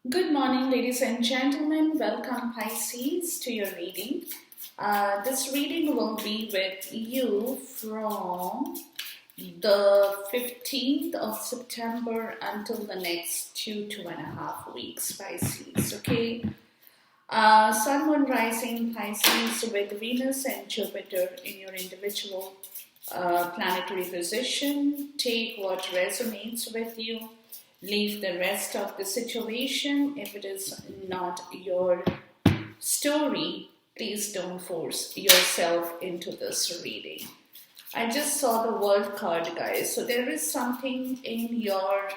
Good morning, ladies and gentlemen. Welcome, Pisces, to your reading. This reading will be with you from the 15th of September until the next two and a half weeks, Pisces. Okay. Sun, Moon, Rising, Pisces with Venus and Jupiter in your individual planetary position. Take what resonates with you. Leave the rest of the situation. If it is not your story, please don't force yourself into this reading. I just saw the World card, guys. So there is something in your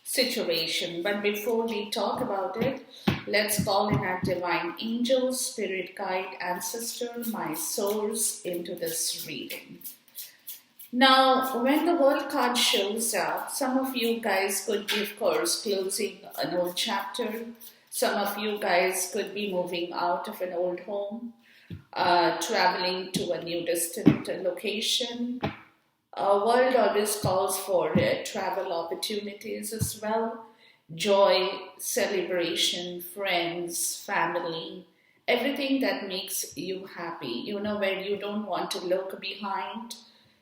situation. But before we talk about it, let's call in our divine angels, spirit guide, ancestor, my source into this reading. Now, when the World card shows up, some of you guys could be, of course, closing an old chapter. Some of you guys could be moving out of an old home, traveling to a new distant location. World always calls for travel opportunities as well. Joy, celebration, friends, family, everything that makes you happy. You know, where you don't want to look behind.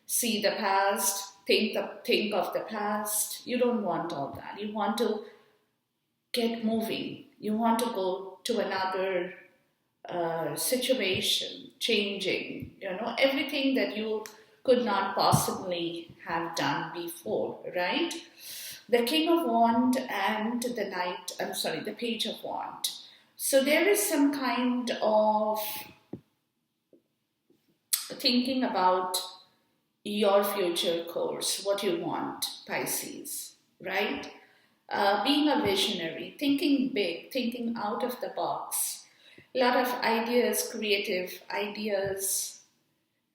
See the past, think of the past. You don't want all that. You want to get moving. You want to go to another situation, changing, everything that you could not possibly have done before, right? The King of Wands and the Page of Wands. So there is some kind of thinking about your future course, what you want, Pisces, right? Being a visionary, thinking big, thinking out of the box. A lot of ideas, creative ideas,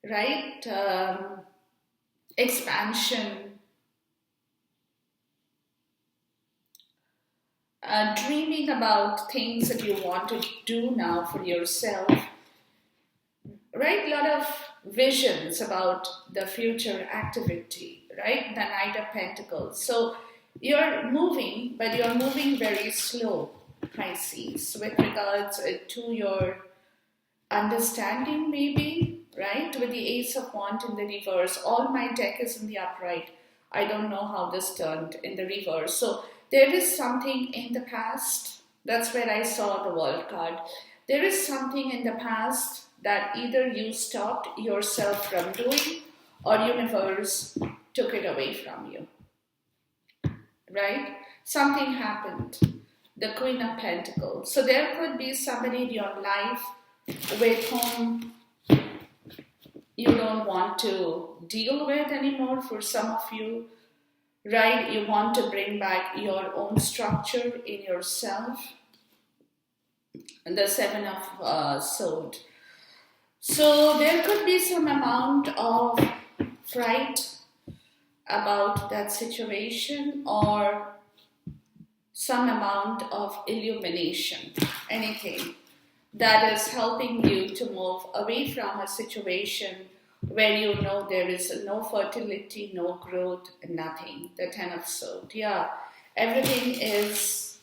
right? Expansion. Dreaming about things that you want to do now for yourself, right? A lot of visions about the future activity, right? The Knight of Pentacles. So you're moving, but you're moving very slow, Pisces, with regards to your understanding, maybe, right? With the Ace of Wands in the reverse. All my deck is in the upright. I don't know how this turned in the reverse. So there is something in the past. That's where I saw the World card. There is something in the past that either you stopped yourself from doing or universe took it away from you, right? Something happened. The Queen of Pentacles. So there could be somebody in your life with whom you don't want to deal with anymore. For some of you, right? You want to bring back your own structure in yourself. And the Seven of Swords. So there could be some amount of fright about that situation or some amount of illumination, anything that is helping you to move away from a situation where you know there is no fertility, no growth, nothing. The Ten of Swords. Yeah, everything is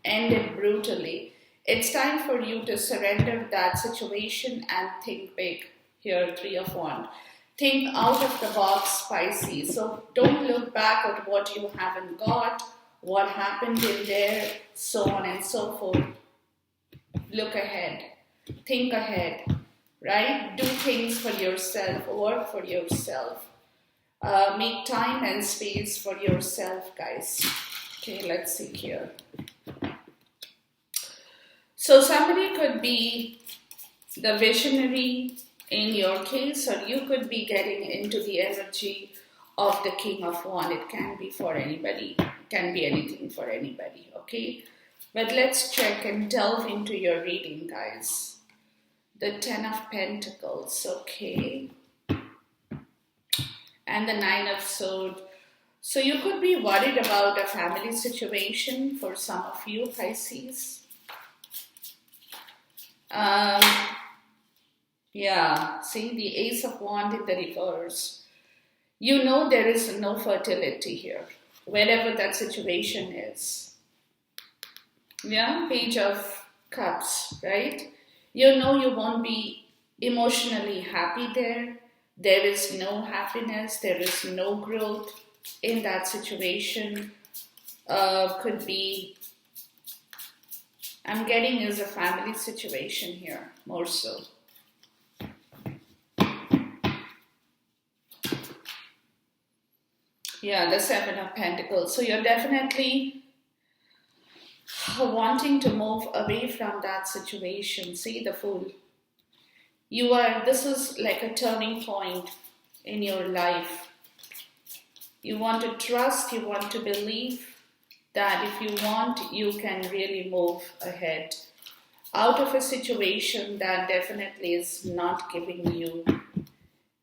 ended brutally. It's time for you to surrender that situation and think big. Here, Three of Wands. Think out of the box, Pisces. So don't look back at what you haven't got, what happened in there, so on and so forth. Look ahead. Think ahead, right? Do things for yourself. Work for yourself. Make time and space for yourself, guys. Okay, let's see here. So somebody could be the visionary in your case, or you could be getting into the energy of the King of Wands. It can be for anybody. It can be anything for anybody, okay? But let's check and delve into your reading, guys. The Ten of Pentacles, okay? And the Nine of Swords. So you could be worried about a family situation for some of you, Pisces. Yeah, see the Ace of Wands in the reverse. You know there is no fertility here. wherever that situation is. Yeah, Page of Cups, right? You know you won't be emotionally happy there. There is no happiness, there is no growth in that situation. Could be, I'm getting is a family situation here, more so. Yeah, the Seven of Pentacles. So you're definitely wanting to move away from that situation. See the Fool. This is like a turning point in your life. You want to trust, you want to believe that if you want, you can really move ahead out of a situation that definitely is not giving you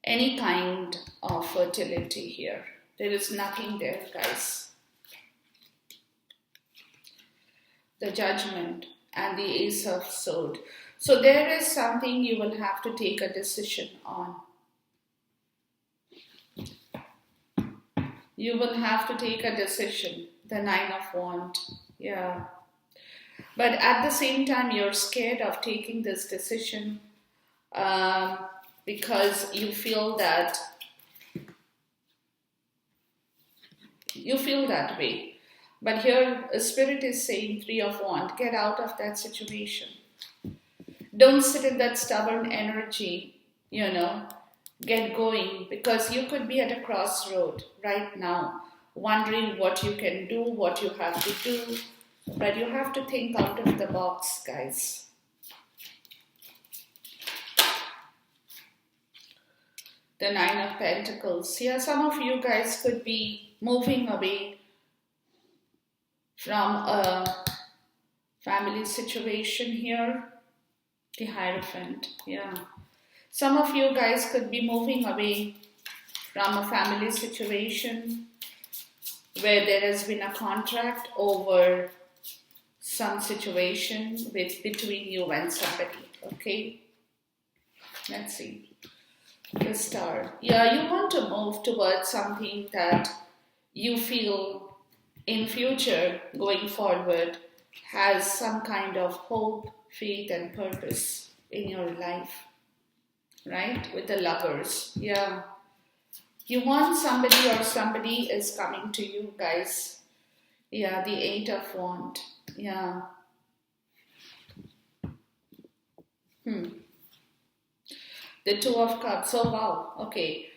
any kind of fertility here. There is nothing there, guys. The Judgment and the Ace of Swords. So there is something you will have to take a decision on. You will have to take a decision. The Nine of Wands. Yeah. But at the same time, you're scared of taking this decision because you feel that way. But here, Spirit is saying, Three of Wands, get out of that situation. Don't sit in that stubborn energy, get going, because you could be at a crossroad right now, wondering what you can do, what you have to do, but you have to think out of the box, guys. The Nine of Pentacles. Yeah, some of you guys could be moving away from a family situation here. The Hierophant, yeah. Some of you guys could be moving away from a family situation where there has been a contract over some situation between you and somebody, okay? Let's see. The Star. Yeah, you want to move towards something that you feel in future, going forward, has some kind of hope, faith and purpose in your life, right? With the Lovers, yeah. You want somebody or somebody is coming to you, guys. Yeah, the Eight of Wands, yeah. The Two of Cups, oh wow, okay.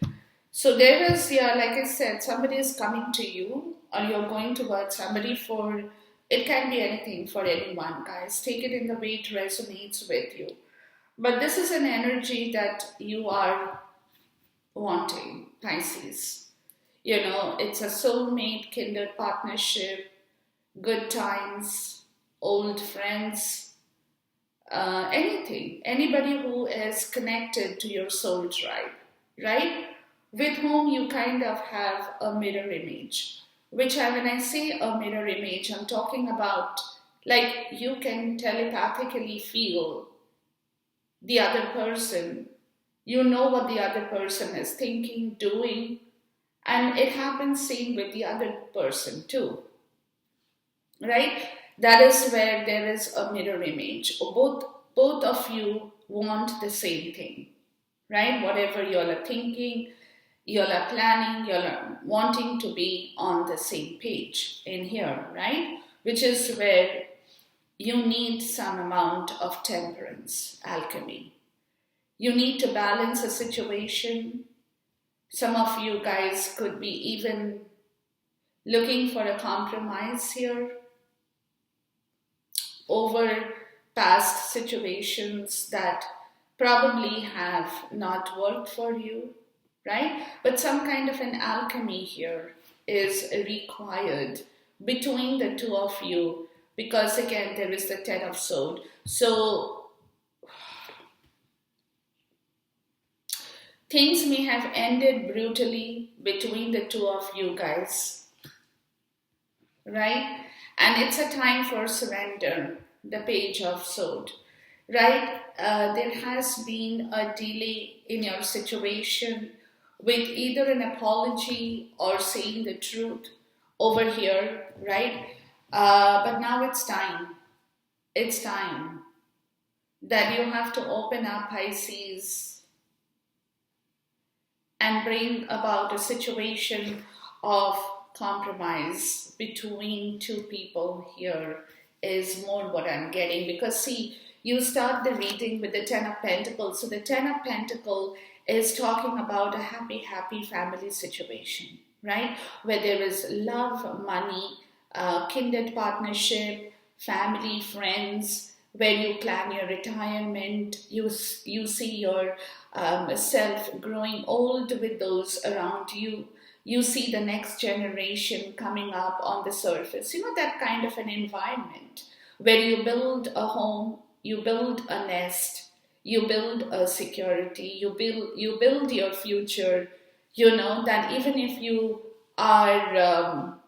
So there is, yeah, like I said, somebody is coming to you or you're going towards somebody for, it can be anything for anyone, guys. Take it in the way it resonates with you. But this is an energy that you are wanting, Pisces. It's a soulmate, kindred partnership, good times, old friends, anything. Anybody who is connected to your soul tribe, right? With whom you kind of have a mirror image. When I say a mirror image, I'm talking about like you can telepathically feel the other person. You know what the other person is thinking, doing, and it happens same with the other person too, right? That is where there is a mirror image. Both of you want the same thing, right? Whatever you all are thinking, you all are planning, you all are wanting to be on the same page in here, right? Which is where you need some amount of temperance, alchemy. You need to balance a situation. Some of you guys could be even looking for a compromise here over past situations that probably have not worked for you, right? But some kind of an alchemy here is required between the two of you, because again, there is the Ten of Swords. So things may have ended brutally between the two of you guys, right? And it's a time for surrender, the Page of Swords, right? There has been a delay in your situation with either an apology or saying the truth over here, right? But now it's time. It's time that you have to open up, Pisces, and bring about a situation of compromise between two people here is more what I'm getting. Because see, you start the reading with the Ten of Pentacles. So the Ten of Pentacles is talking about a happy family situation, right? Where there is love, money, kindred partnership, family, friends, where you plan your retirement, you see your self growing old with those around you. You see the next generation coming up on the surface. You know, that kind of an environment where you build a home, you build a nest, you build a security, you build your future. You know that even if you are,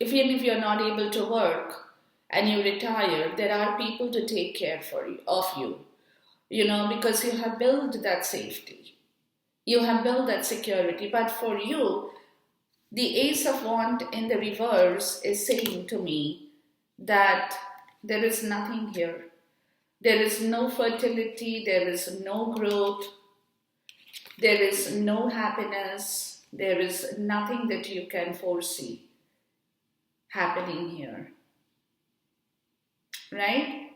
even if you're not able to work and you retire, there are people to take care of you. You know, because you have built that safety. You have built that security. But for you, the Ace of Wands in the reverse is saying to me that there is nothing here. There is no fertility, there is no growth, there is no happiness, there is nothing that you can foresee happening here. Right?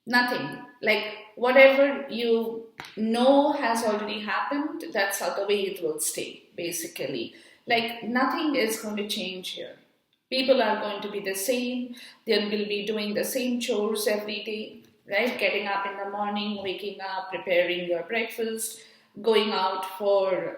Nothing. Like whatever you know has already happened, that's how the way it will stay, basically. Like nothing is going to change here. People are going to be the same. They will be doing the same chores every day, right? Getting up in the morning, waking up, preparing your breakfast, going out for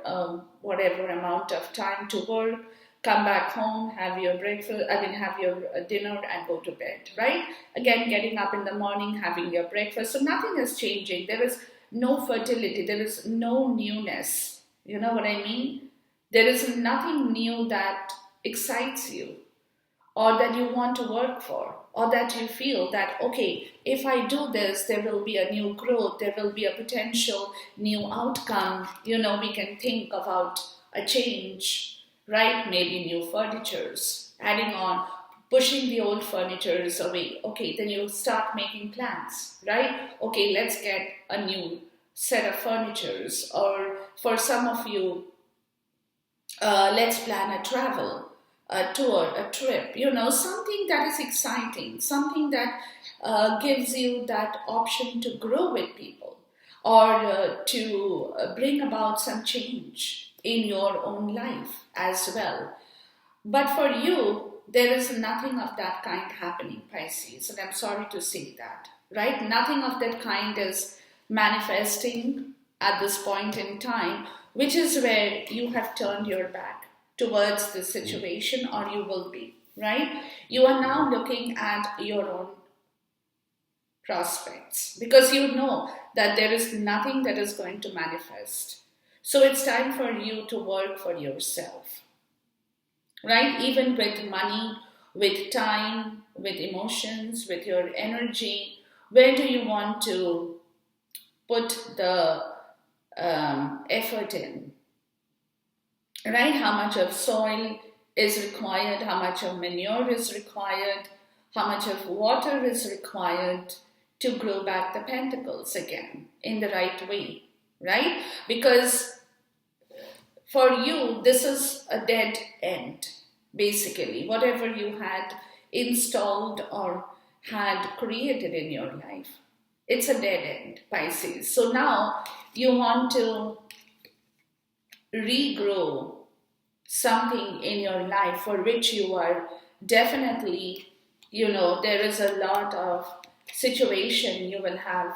whatever amount of time to work, come back home, have your breakfast, have your dinner and go to bed, right? Again, getting up in the morning, having your breakfast. So nothing is changing. There is no fertility. There is no newness. You know what I mean? There is nothing new that excites you or that you want to work for, or that you feel that, okay, if I do this, there will be a new growth, there will be a potential new outcome. You know, we can think about a change, right? Maybe new furnitures, adding on, pushing the old furnitures away. Okay, then you start making plans, right? Okay, let's get a new set of furnitures. Or for some of you, let's plan a travel, a tour, a trip, you know, something that is exciting, something that gives you that option to grow with people, or to bring about some change in your own life as well. But for you, there is nothing of that kind happening, Pisces, and I'm sorry to say that, right? Nothing of that kind is manifesting at this point in time, which is where you have turned your back towards the situation, or you will be, right? You are now looking at your own prospects because you know that there is nothing that is going to manifest. So it's time for you to work for yourself, right? Even with money, with time, with emotions, with your energy, where do you want to put the effort in, right? How much of soil is required, how much of manure is required, how much of water is required to grow back the pentacles again in the right way, right? Because for you, this is a dead end, basically. Whatever you had installed or had created in your life, it's a dead end, Pisces. So now you want to regrow something in your life for which you are definitely, you know, there is a lot of situation you will have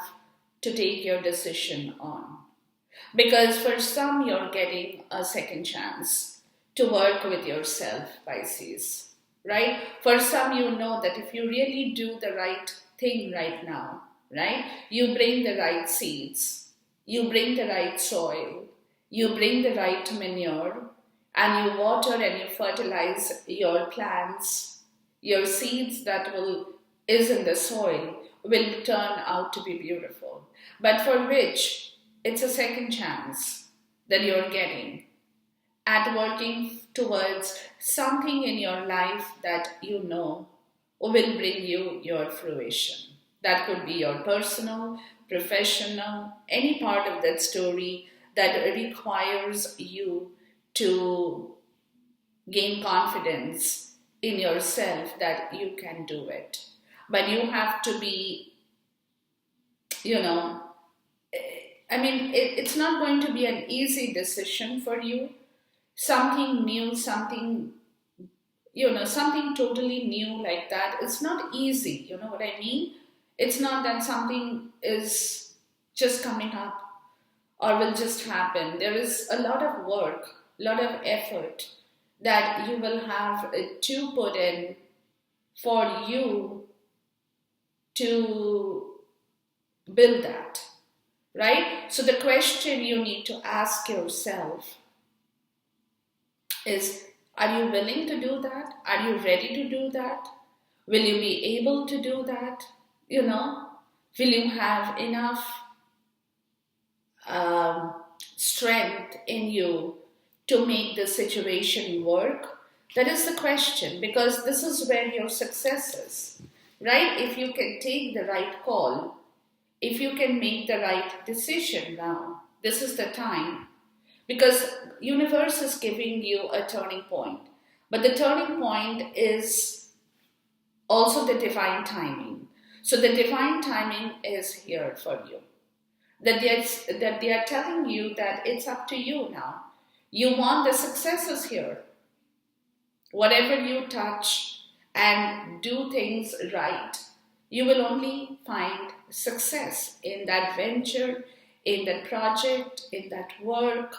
to take your decision on. Because for some, you're getting a second chance to work with yourself, Pisces, right? For some, you know that if you really do the right thing right now, right? You bring the right seeds, you bring the right soil, you bring the right manure, and you water and you fertilize your plants, your seeds that is in the soil will turn out to be beautiful. But for which it's a second chance that you're getting. at working towards something in your life that you know will bring you your fruition. That could be your personal, professional, any part of that story that requires you to gain confidence in yourself that you can do it. But you have to be, you know, it's not going to be an easy decision for you. Something new, something totally new like that. It's not easy, you know what I mean? It's not that something is just coming up or will just happen. There is a lot of work, a lot of effort that you will have to put in for you to build that, right? So the question you need to ask yourself is, are you willing to do that? Are you ready to do that? Will you be able to do that? Will you have enough strength in you to make the situation work? That is the question, because this is where your success is, right? If you can take the right call, if you can make the right decision now, this is the time. Because universe is giving you a turning point. But the turning point is also the divine timing. So the divine timing is here for you. That they are telling you that it's up to you now. You want the successes here. Whatever you touch and do things right, you will only find success in that venture, in that project, in that work,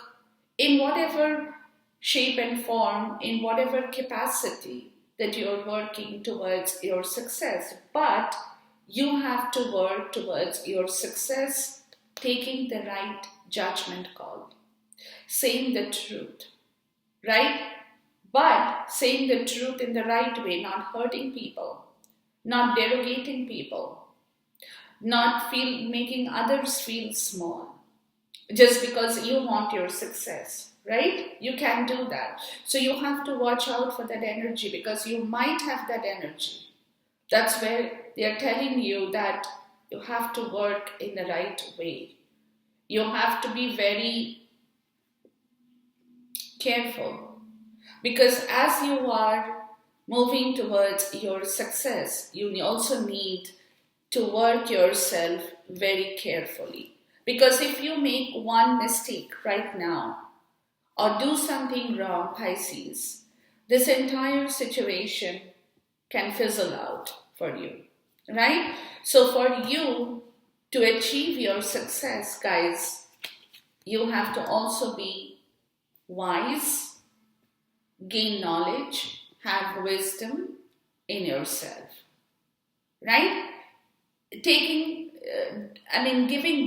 in whatever shape and form, in whatever capacity that you're working towards your success. But you have to work towards your success, taking the right judgment call, saying the truth, right? But saying the truth in the right way, not hurting people, not derogating people, not making others feel small, just because you want your success, right? You can't do that. So you have to watch out for that energy, because you might have that energy. That's where they are telling you that you have to work in the right way. You have to be very careful, because as you are moving towards your success, you also need to work yourself very carefully. Because if you make one mistake right now or do something wrong, Pisces, this entire situation can fizzle out for you, right? So for you to achieve your success, guys, you have to also be wise, gain knowledge, have wisdom in yourself, right? Giving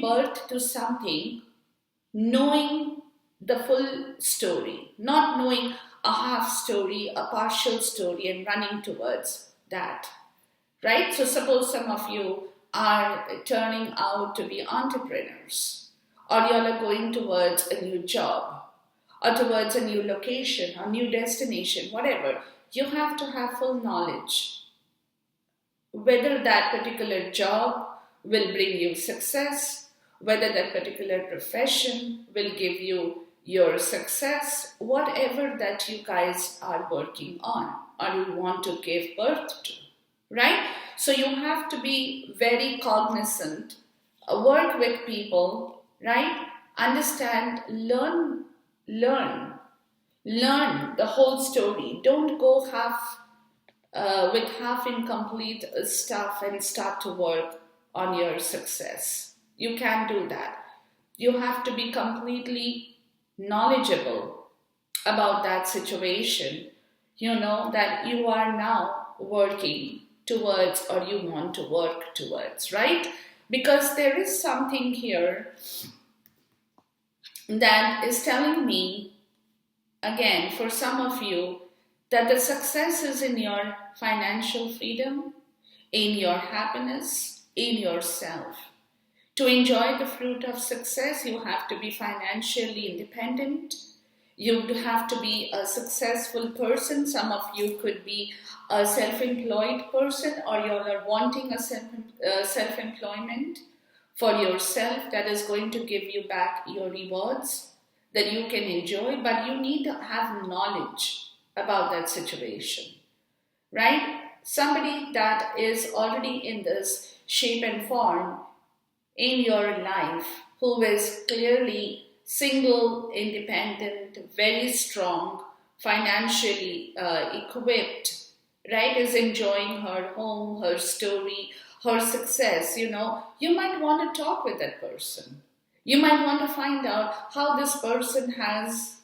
birth to something, knowing the full story, not knowing a half story, a partial story, and running towards that, right? So suppose some of you are turning out to be entrepreneurs, or you are going towards a new job, or towards a new location, or new destination, whatever. You have to have full knowledge whether that particular job will bring you success, whether that particular profession will give you your success, whatever that you guys are working on or you want to give birth to, right? So you have to be very cognizant, work with people, right? Understand, learn the whole story. Don't go with half incomplete stuff and start to work on your success. You can't do that. You have to be completely knowledgeable about that situation, that you are now working towards or you want to work towards, right? Because there is something here that is telling me, again, for some of you, that the success is in your financial freedom, in your happiness, in yourself. To enjoy the fruit of success, you have to be financially independent. You have to be a successful person. Some of you could be a self-employed person, or you are wanting a self-employment for yourself that is going to give you back your rewards that you can enjoy, but you need to have knowledge about that situation, right? Somebody that is already in this shape and form in your life, who is clearly single, independent, very strong, financially equipped, right, is enjoying her home, her story, her success, you might want to talk with that person. You might want to find out how this person has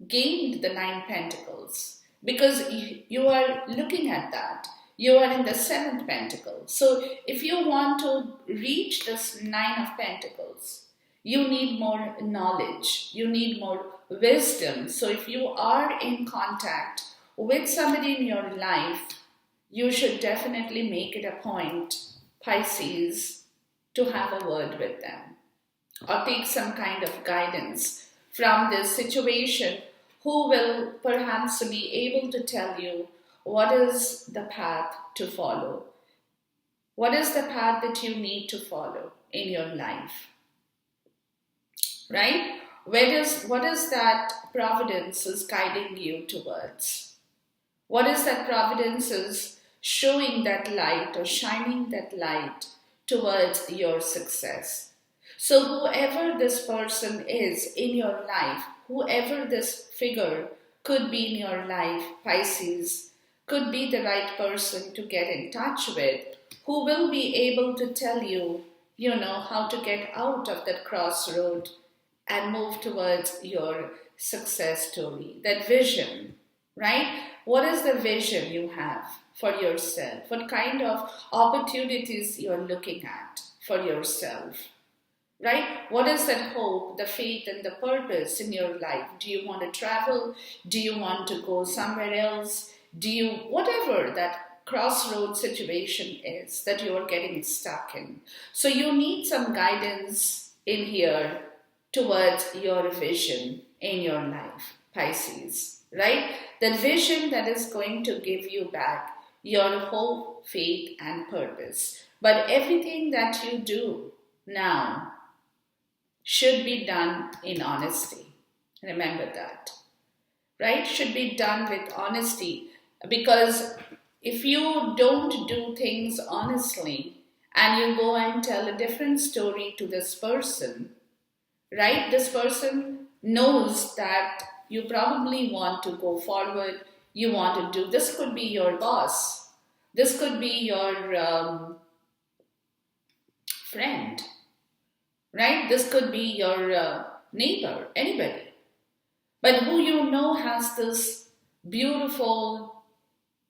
gained the 9 pentacles, because you are looking at that. You are in the 7th pentacle. So if you want to reach this 9 of pentacles, you need more knowledge, you need more wisdom. So if you are in contact with somebody in your life, you should definitely make it a point, Pisces, to have a word with them, or take some kind of guidance from this situation, who will perhaps be able to tell you what is the path to follow. What is the path that you need to follow in your life? Right? What is that providence is guiding you towards? What is that providence is showing that light or shining that light towards your success? So whoever this person is in your life, whoever this figure could be in your life, Pisces, could be the right person to get in touch with, who will be able to tell you, how to get out of that crossroad and move towards your success story, that vision, right? What is the vision you have for yourself? What kind of opportunities you're looking at for yourself? Right? What is that hope, the faith, and the purpose in your life? Do you want to travel? Do you want to go somewhere else? Whatever that crossroad situation is that you are getting stuck in. So you need some guidance in here towards your vision in your life, Pisces, right? The vision that is going to give you back your hope, faith, and purpose. But everything that you do now should be done in honesty. Remember that, right? Should be done with honesty, because if you don't do things honestly and you go and tell a different story to this person, right? This person knows that you probably want to go forward, you want to do, this could be your boss, this could be your friend, right? This could be your neighbor, anybody. But who has this beautiful,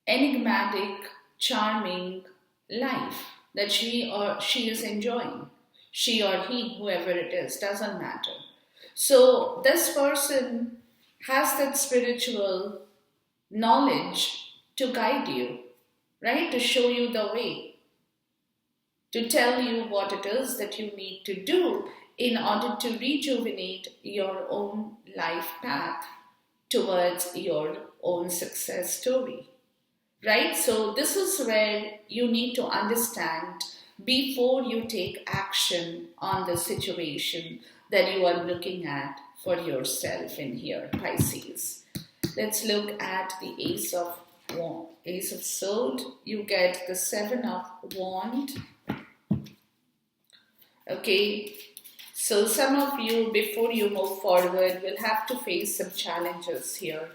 enigmatic, charming life that she is enjoying. She or he, whoever it is, doesn't matter. So this person has that spiritual knowledge to guide you, right? To show you the way, to tell you what it is that you need to do in order to rejuvenate your own life path towards your own success story, right? So this is where you need to understand before you take action on the situation that you are looking at for yourself in here, Pisces. Let's look at the Ace of Sword. You get the 7 of Wands. Okay, so some of you, before you move forward, will have to face some challenges here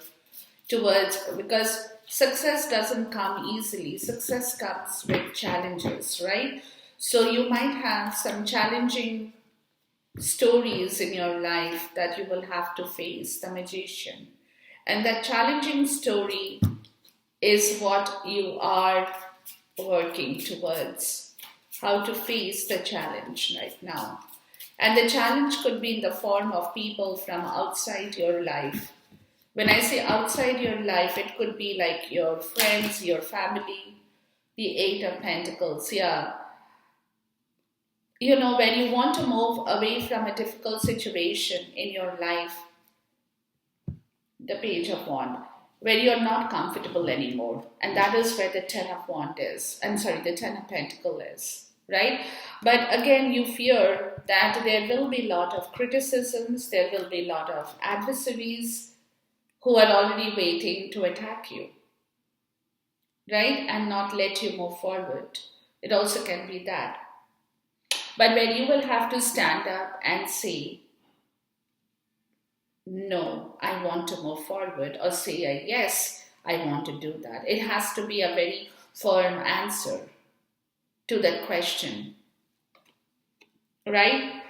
because success doesn't come easily. Success comes with challenges, right? So you might have some challenging stories in your life that you will have to face, the Magician. And that challenging story is what you are working towards. How to face the challenge right now. And the challenge could be in the form of people from outside your life. When I say outside your life, it could be like your friends, your family, the 8 of Pentacles, yeah. When you want to move away from a difficult situation in your life, the Page of Wand, where you're not comfortable anymore. And that is where the Ten of Wand is. The Ten of Pentacle is, right? But again, you fear that there will be a lot of criticisms, there will be a lot of adversaries who are already waiting to attack you, right? And not let you move forward. It also can be that. But when you will have to stand up and say, no, I want to move forward, or say a yes, I want to do that. It has to be a very firm answer to that question, right?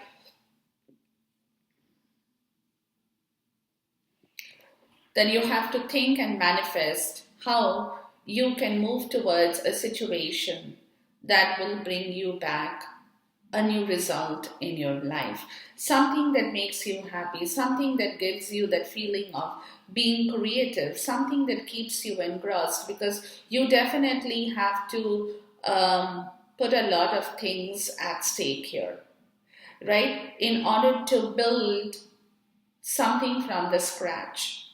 Then you have to think and manifest how you can move towards a situation that will bring you back a new result in your life. Something that makes you happy, something that gives you that feeling of being creative, something that keeps you engrossed, because you definitely have to put a lot of things at stake here, right? In order to build something from the scratch.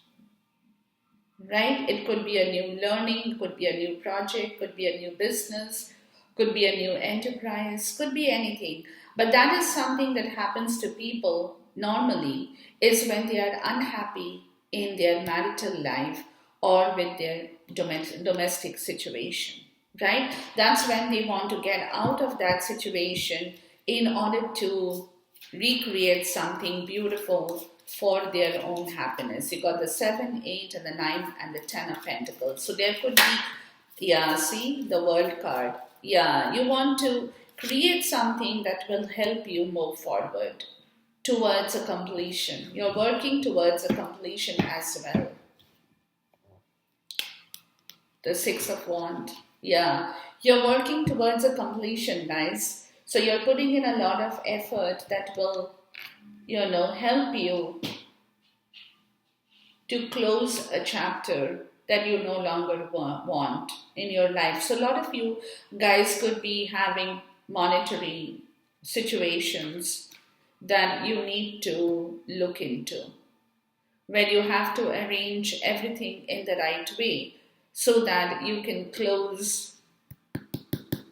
Right? It could be a new learning, could be a new project, could be a new business, could be a new enterprise, could be anything. But that is something that happens to people normally, is when they are unhappy in their marital life or with their domestic situation, right? That's when they want to get out of that situation in order to recreate something beautiful for their own happiness. You got the 7, 8, and the 9, and the 10 of Pentacles. So there could be, see the World card. You want to create something that will help you move forward towards a completion. You're working towards a completion as well. The 6 of Wands. You're working towards a completion, guys. So you're putting in a lot of effort that will help you to close a chapter that you no longer want in your life. So a lot of you guys could be having monetary situations that you need to look into, where you have to arrange everything in the right way so that you can close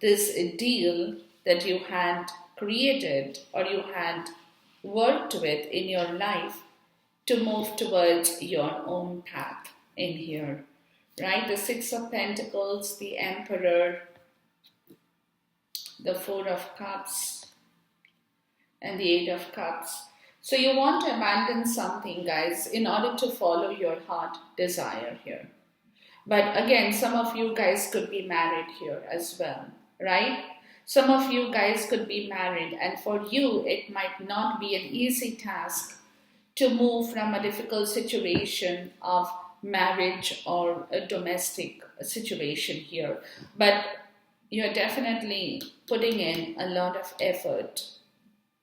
this deal that you had created or you had worked with in your life to move towards your own path in here, right? The 6 of Pentacles, the Emperor, the 4 of Cups, and the 8 of Cups. So you want to abandon something, guys, in order to follow your heart desire here. But again, some of you guys could be married here as well, right? Some of you guys could be married, and for you, it might not be an easy task to move from a difficult situation of marriage or a domestic situation here. But you're definitely putting in a lot of effort,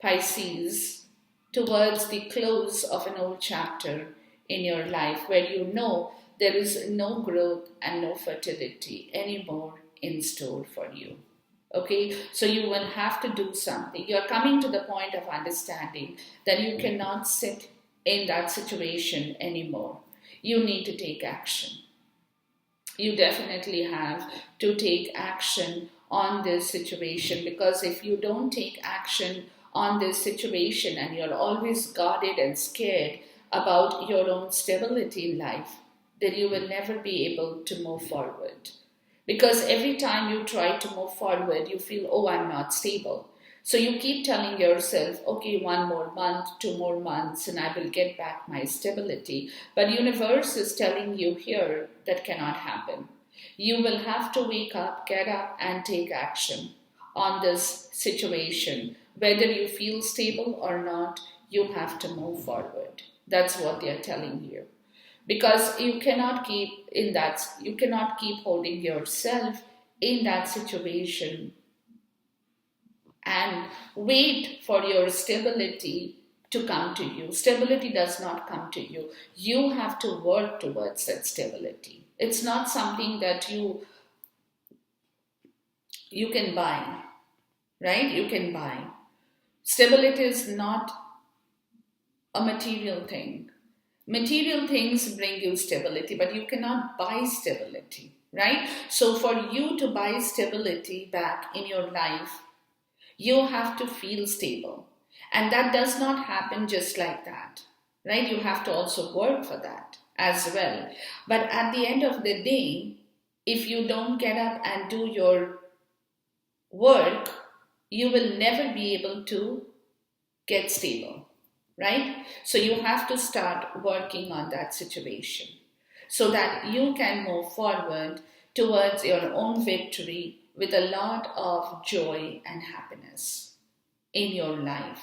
Pisces, towards the close of an old chapter in your life where you know there is no growth and no fertility anymore in store for you. Okay, so you will have to do something. You're coming to the point of understanding that you cannot sit in that situation anymore. You need to take action. You definitely have to take action on this situation, because if you don't take action on this situation and you're always guarded and scared about your own stability in life, then you will never be able to move forward. Because every time you try to move forward, you feel, oh, I'm not stable. So you keep telling yourself, okay, 1 more month, 2 more months, and I will get back my stability. But universe is telling you here that cannot happen. You will have to wake up, get up, and take action on this situation. Whether you feel stable or not, you have to move forward. That's what they are telling you. Because you cannot keep holding yourself in that situation and wait for your stability to come to you. Stability does not come to you. You have to work towards that stability. It's not something that you can buy, right? You can buy. Stability is not a material thing. Material things bring you stability, but you cannot buy stability, right? So for you to buy stability back in your life, you have to feel stable. And that does not happen just like that, right? You have to also work for that as well. But at the end of the day, if you don't get up and do your work, you will never be able to get stable, right? So you have to start working on that situation so that you can move forward towards your own victory with a lot of joy and happiness in your life,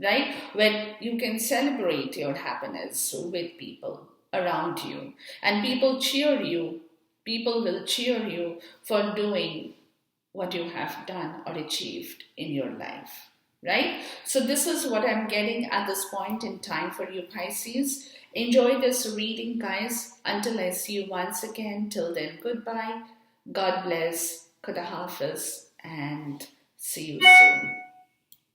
right? When you can celebrate your happiness with people around you and people will cheer you for doing what you have done or achieved in your life, right? So this is what I'm getting at this point in time for you, Pisces. Enjoy this reading, guys. Until I see you once again, till then, goodbye. God bless, Khuda Hafiz, and see you soon.